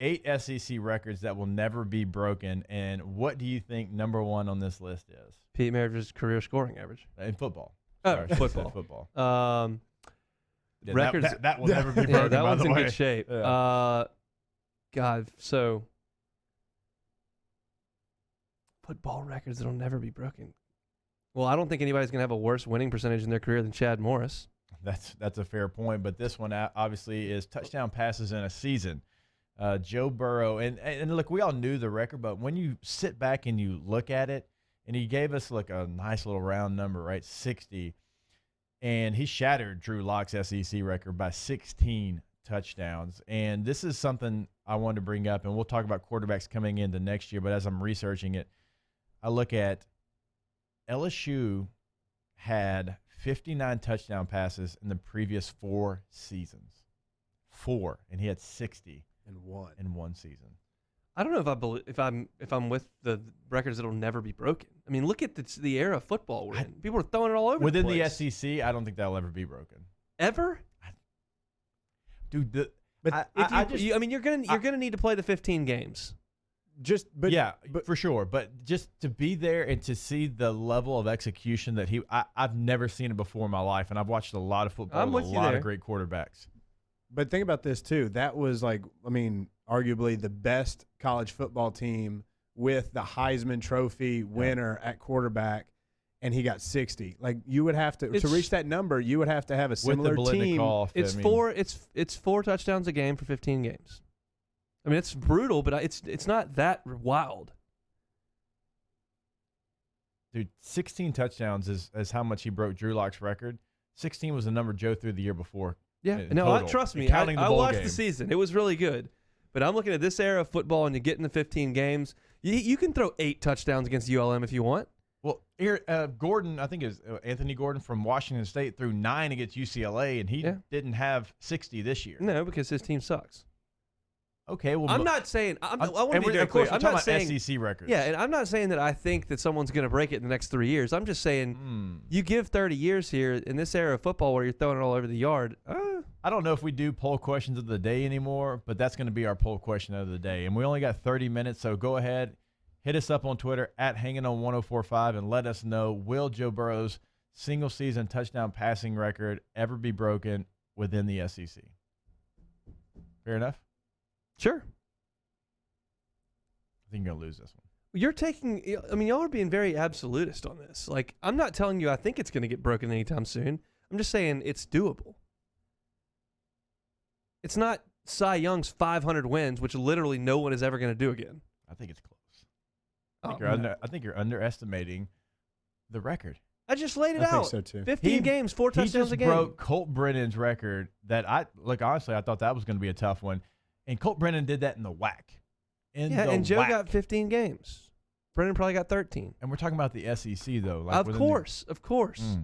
8 SEC records that will never be broken. And what do you think number one on this list is? Pete Maravich's career scoring average. In football. Oh, Sorry, football. Football. Yeah, Records. That will never be broken, Yeah, that by one's the in way. good shape. Yeah. God, so football records that'll never be broken. Well, I don't think anybody's going to have a worse winning percentage in their career than Chad Morris. That's a fair point, but this one obviously is touchdown passes in a season. Joe Burrow, and look, we all knew the record, but when you sit back and you look at it, and he gave us like a nice little round number, right, 60, and he shattered Drew Lock's SEC record by 16 touchdowns. And this is something I wanted to bring up, and we'll talk about quarterbacks coming into next year, but as I'm researching it, I look at LSU had 59 touchdown passes in the previous 4 seasons. 4, and he had 60 in one season. I don't know if I'm with the records that'll never be broken. I mean, look at the era of football we're in. People are throwing it all over within the place. the SEC. I don't think that'll ever be broken. Ever? Dude, you're gonna need to play the 15 games. But for sure. But just to be there and to see the level of execution that I've never seen it before in my life, and I've watched a lot of football with a lot of great quarterbacks. But think about this too. That was arguably the best college football team with the Heisman Trophy winner at quarterback, and he got 60. Like, you would have to reach that number, you would have to have a similar team. It's 4 touchdowns a game for 15 games. I mean, it's brutal, but it's not that wild. Dude, 16 touchdowns is how much he broke Drew Lock's record. 16 was the number Joe threw the year before. Yeah, no, trust me. I watched the season. It was really good. But I'm looking at this era of football, and you get in the 15 games. You can throw 8 touchdowns against ULM if you want. Well, here, Gordon, I think is Anthony Gordon from Washington State, threw 9 against UCLA, and he didn't have 60 this year. No, because his team sucks. Okay, well, I'm not saying. I want to be very clear. I'm not saying SEC records. Yeah, and I'm not saying that I think that someone's going to break it in the next 3 years. I'm just saying you give 30 years here in this era of football where you're throwing it all over the yard. I don't know if we do poll questions of the day anymore, but that's going to be our poll question of the day. And we only got 30 minutes, so go ahead, hit us up on Twitter at HangingOn1045 and let us know, will Joe Burrow's single-season touchdown passing record ever be broken within the SEC? Fair enough? Sure. I think you're going to lose this one. You're taking, y'all are being very absolutist on this. Like, I'm not telling you I think it's going to get broken anytime soon. I'm just saying it's doable. It's not Cy Young's 500 wins, which literally no one is ever going to do again. I think it's close. I think you're underestimating the record. I just laid it out. I think so too. 15 games, 4 touchdowns a game. He just broke Colt Brennan's record that honestly, I thought that was going to be a tough one. And Colt Brennan did that in the WAC. And Joe got 15 games. Brennan probably got 13. And we're talking about the SEC, though. Like of course.